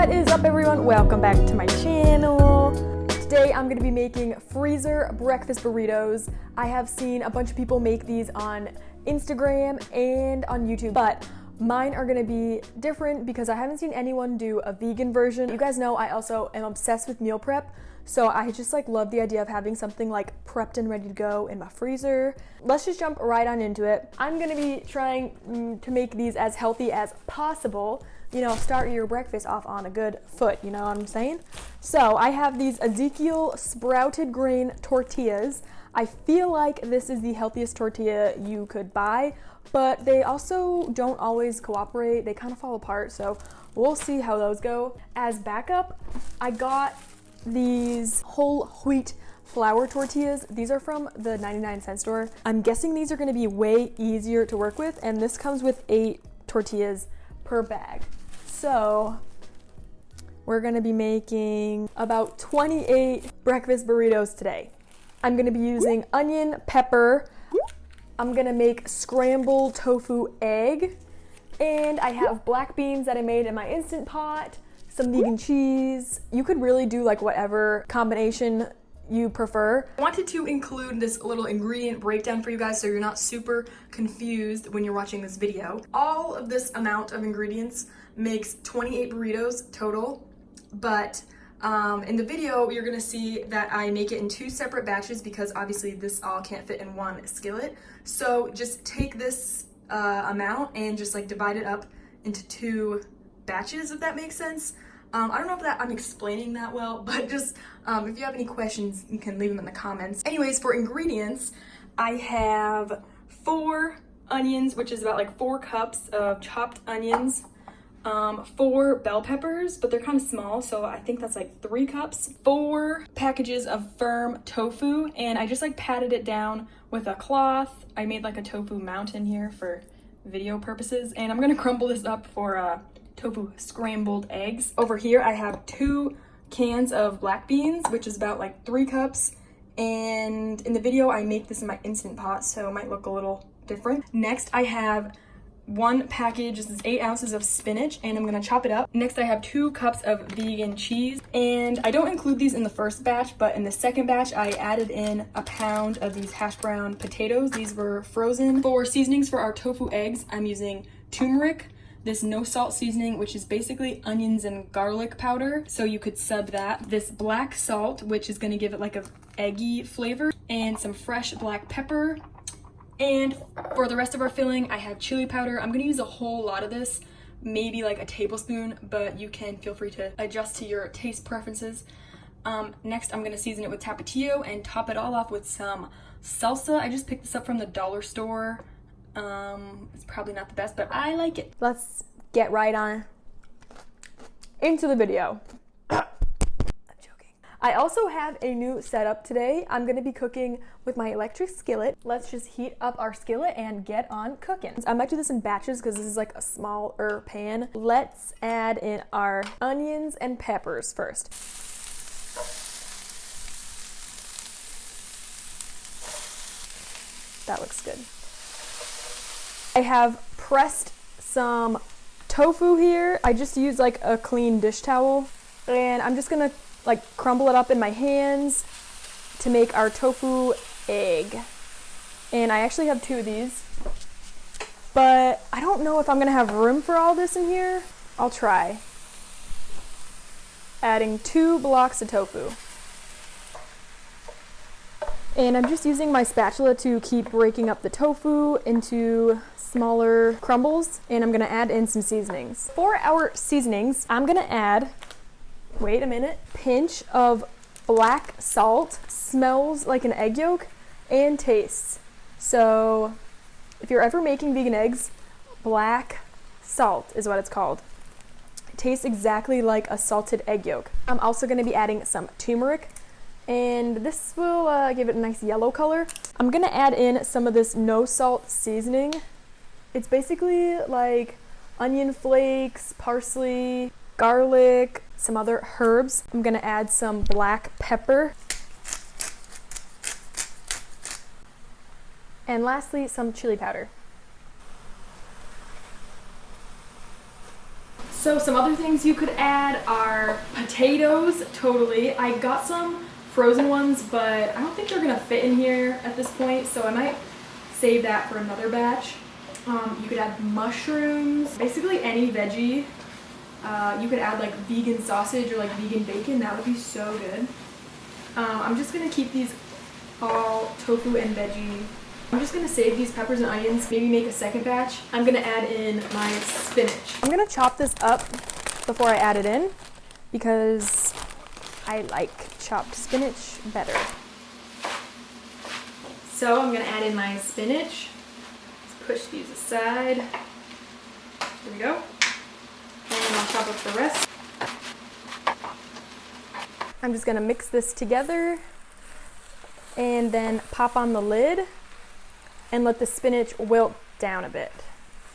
What is up, everyone? Welcome back to my channel. Today I'm going to be making freezer breakfast burritos. I have seen a bunch of people make these on Instagram and on YouTube, but mine are going to be different because I haven't seen anyone do a vegan version. You guys know I also am obsessed with meal prep, so I just love the idea of having something prepped and ready to go in my freezer. Let's just jump right on into it. I'm going to be trying to make these as healthy as possible. You know, start your breakfast off on a good foot, you know what I'm saying? So I have these Ezekiel sprouted grain tortillas. I feel like this is the healthiest tortilla you could buy, but they also don't always cooperate. They kind of fall apart, so we'll see how those go. As backup, I got these whole wheat flour tortillas. These are from the 99-cent store. I'm guessing these are going to be way easier to work with, and this comes with 8 tortillas per bag. So we're going to be making about 28 breakfast burritos today. I'm going to be using onion, pepper. I'm going to make scrambled tofu egg, and I have black beans that I made in my Instant Pot, some vegan cheese. You could really do whatever combination you prefer. I wanted to include this little ingredient breakdown for you guys so you're not super confused when you're watching this video. All of this amount of ingredients makes 28 burritos total, but in the video you're gonna see that I make it in 2 separate batches because obviously this all can't fit in one skillet. So just take this amount and just divide it up into 2 batches, if that makes sense. I don't know if that I'm explaining that well, but just if you have any questions, you can leave them in the comments. Anyways, for ingredients, I have 4 onions, which is about 4 cups of chopped onions, 4 bell peppers, but they're kind of small, so I think that's 3 cups, 4 packages of firm tofu, and I just patted it down with a cloth. I made a tofu mountain here for video purposes, and I'm gonna crumble this up for tofu scrambled eggs. Over here I have 2 cans of black beans, which is about 3 cups, and in the video I make this in my Instant Pot, so it might look a little different. Next I have 1 package, this is 8 ounces of spinach, and I'm gonna chop it up. Next I have 2 cups of vegan cheese, and I don't include these in the first batch, but in the second batch I added in a pound of these hash brown potatoes. These were frozen. For seasonings for our tofu eggs, I'm using turmeric, this no salt seasoning, which is basically onions and garlic powder, so you could sub that. This black salt, which is gonna give it a eggy flavor, and some fresh black pepper. And for the rest of our filling, I have chili powder. I'm gonna use a whole lot of this, maybe a tablespoon, but you can feel free to adjust to your taste preferences. Next, I'm gonna season it with tapatio and top it all off with some salsa. I just picked this up from the dollar store. It's probably not the best, but I like it. Let's get right on into the video. I'm joking. I also have a new setup today. I'm gonna be cooking with my electric skillet. Let's just heat up our skillet and get on cooking. I might do this in batches because this is a smaller pan. Let's add in our onions and peppers first. That looks good. I have pressed some tofu here. I just used a clean dish towel, and I'm just gonna crumble it up in my hands to make our tofu egg. And I actually have 2 of these, but I don't know if I'm gonna have room for all this in here. I'll try. Adding 2 blocks of tofu. And I'm just using my spatula to keep breaking up the tofu into smaller crumbles, and I'm gonna add in some seasonings. For our seasonings, I'm gonna add, wait a minute, pinch of black salt. Smells like an egg yolk and tastes. So if you're ever making vegan eggs, black salt is what it's called. It tastes exactly like a salted egg yolk. I'm also gonna be adding some turmeric, and this will give it a nice yellow color. I'm gonna add in some of this no salt seasoning. It's basically onion flakes, parsley, garlic, some other herbs. I'm gonna add some black pepper. And lastly, some chili powder. So some other things you could add are potatoes, totally. I got some frozen ones, but I don't think they're gonna fit in here at this point, so I might save that for another batch. You could add mushrooms, basically any veggie. You could add like vegan sausage or like vegan bacon, that would be so good. I'm just gonna keep these all tofu and veggie. I'm just gonna save these peppers and onions, maybe make a second batch. I'm gonna add in my spinach. I'm gonna chop this up before I add it in because I like chopped spinach better. So I'm gonna add in my spinach. Let's push these aside. There we go. And I'll chop up the rest. I'm just gonna mix this together and then pop on the lid and let the spinach wilt down a bit.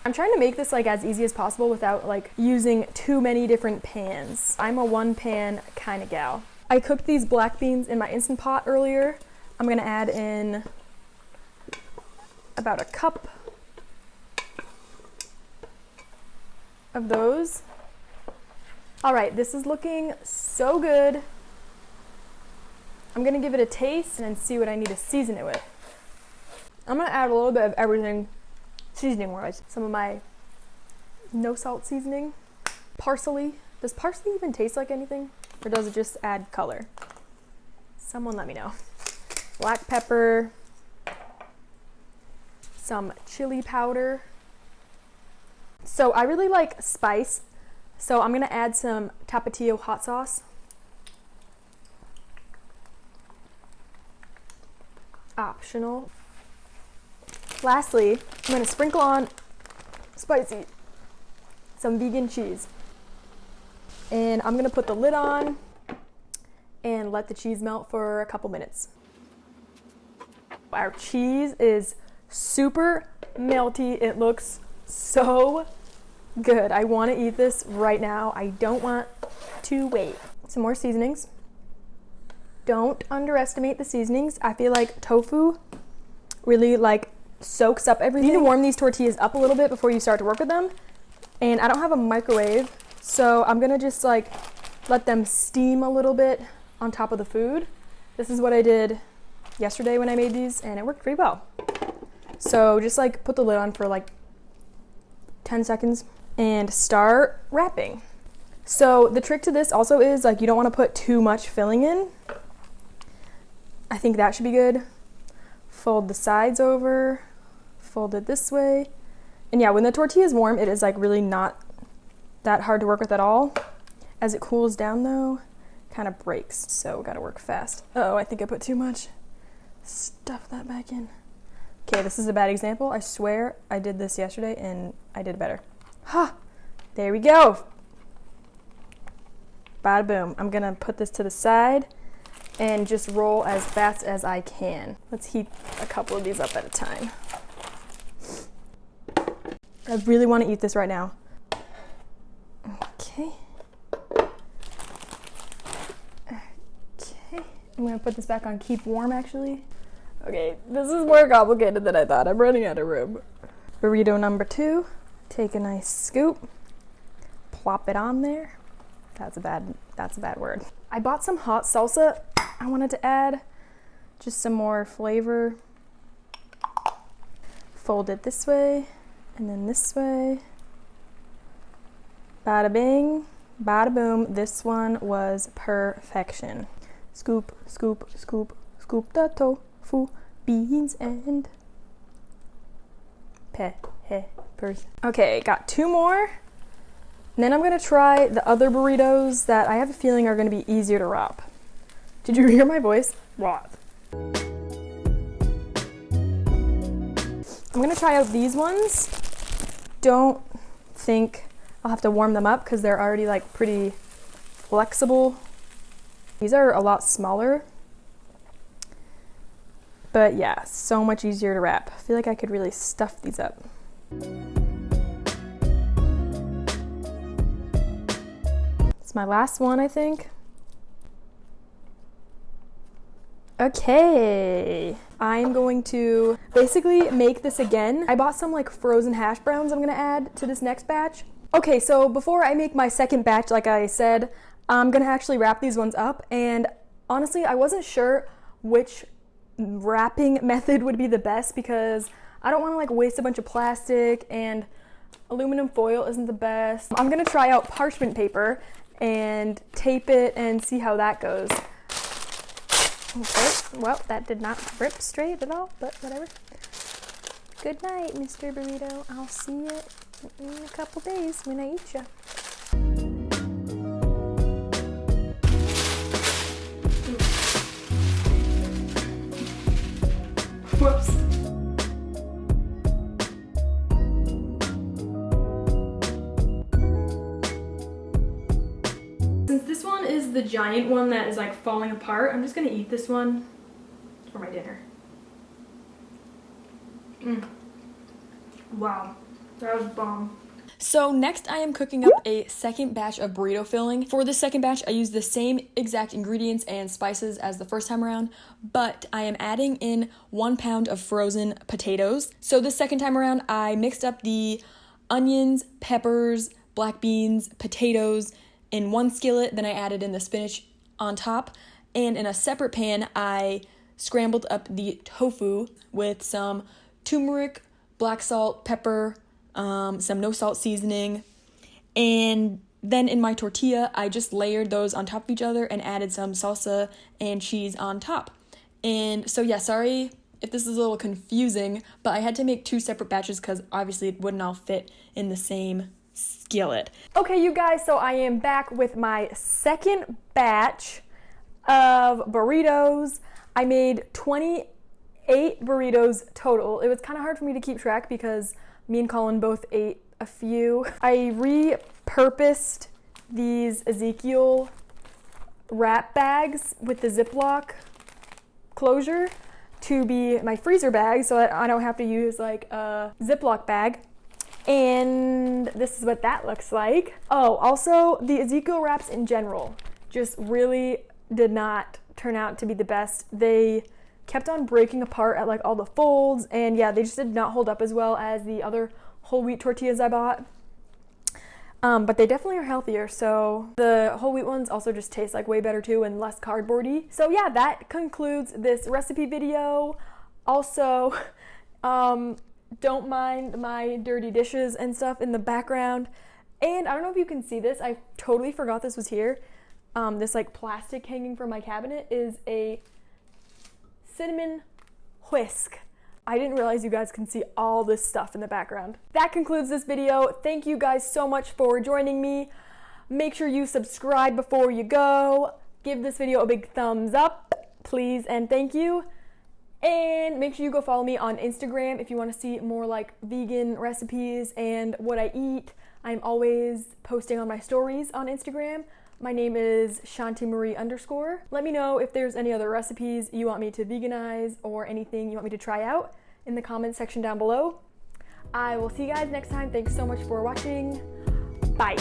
I'm trying to make this like as easy as possible without like using too many different pans. I'm a one pan kind of gal. I cooked these black beans in my Instant Pot earlier. I'm gonna add in about a cup of those. All right, this is looking so good. I'm gonna give it a taste and then see what I need to season it with. I'm gonna add a little bit of everything seasoning wise. Some of my no salt seasoning. Parsley. Does parsley even taste like anything? Or does it just add color? Someone let me know. Black pepper. Some chili powder. So I really like spice. So I'm gonna add some Tapatio hot sauce. Optional. Lastly, I'm gonna sprinkle on spicy, some vegan cheese. And I'm gonna put the lid on and let the cheese melt for a couple minutes. Our cheese is super melty. It looks so good. I wanna eat this right now. I don't want to wait. Some more seasonings. Don't underestimate the seasonings. I feel like tofu really like soaks up everything. You need to warm these tortillas up a little bit before you start to work with them. And I don't have a microwave, so I'm gonna just like let them steam a little bit on top of the food. This is what I did yesterday when I made these, and it worked pretty well. So just like put the lid on for like 10 seconds and start wrapping. So the trick to this also is like you don't wanna put too much filling in. I think that should be good. Fold the sides over, fold it this way. And yeah, when the tortilla is warm, it is like really not that hard to work with at all. As it cools down though, kind of breaks. So gotta work fast. Uh-oh, I think I put too much. Stuff that back in. Okay, this is a bad example. I swear I did this yesterday and I did better. Ha! There we go. Bada boom. I'm gonna put this to the side and just roll as fast as I can. Let's heat a couple of these up at a time. I really want to eat this right now. Okay. Okay. I'm gonna put this back on keep warm actually. Okay, this is more complicated than I thought. I'm running out of room. Burrito number 2. Take a nice scoop. Plop it on there. That's a bad word. I bought some hot salsa. I wanted to add just some more flavor. Fold it this way and then this way. Bada bing, bada boom. This one was perfection. Scoop, scoop, scoop, scoop the tofu, beans and peppers. Okay, got 2 more. And then I'm gonna try the other burritos that I have a feeling are gonna be easier to wrap. Did you hear my voice? What? I'm gonna try out these ones. Don't think I'll have to warm them up because they're already like pretty flexible. These are a lot smaller. But yeah, so much easier to wrap. I feel like I could really stuff these up. It's my last one, I think. Okay, I'm going to basically make this again. I bought some like frozen hash browns I'm gonna add to this next batch. Okay, so before I make my second batch, like I said, I'm gonna actually wrap these ones up, and honestly, I wasn't sure which wrapping method would be the best because I don't want to like waste a bunch of plastic, and aluminum foil isn't the best. I'm gonna try out parchment paper and tape it and see how that goes. Okay, well, that did not rip straight at all, but whatever. Good night, Mr. Burrito. I'll see you in a couple days when I eat ya. Whoops. Since this one is the giant one that is like falling apart, I'm just gonna eat this one for my dinner. Wow, that was bomb. So next I am cooking up a second batch of burrito filling. For this second batch, I use the same exact ingredients and spices as the first time around, but I am adding in 1 pound of frozen potatoes. So this second time around, I mixed up the onions, peppers, black beans, potatoes in one skillet, then I added in the spinach on top, and in a separate pan, I scrambled up the tofu with some turmeric, black salt, pepper, some no salt seasoning, and then in my tortilla I just layered those on top of each other and added some salsa and cheese on top. And so yeah, sorry if this is a little confusing, but I had to make 2 separate batches because obviously it wouldn't all fit in the same skillet. Okay, you guys, so I am back with my second batch of burritos. I made 28 burritos total. It was kind of hard for me to keep track because me and Colin both ate a few. I repurposed these Ezekiel wrap bags with the Ziploc closure to be my freezer bag so that I don't have to use like a Ziploc bag. And this is what that looks like. Oh, also the Ezekiel wraps in general just really did not turn out to be the best. They kept on breaking apart at like all the folds, and yeah, they just did not hold up as well as the other whole wheat tortillas I bought. But they definitely are healthier, so the whole wheat ones also just taste like way better too and less cardboardy. So yeah, that concludes this recipe video. Also, don't mind my dirty dishes and stuff in the background. And I don't know if you can see this, I totally forgot this was here. This like plastic hanging from my cabinet is a cinnamon whisk. I didn't realize you guys can see all this stuff in the background. That concludes this video. Thank you guys so much for joining me. Make sure you subscribe before you go. Give this video a big thumbs up, please, and thank you. And make sure you go follow me on Instagram if you want to see more like vegan recipes and what I eat. I'm always posting on my stories on Instagram. My name is Chanty Marie _. Let me know if there's any other recipes you want me to veganize or anything you want me to try out in the comments section down below. I will see you guys next time. Thanks so much for watching. Bye.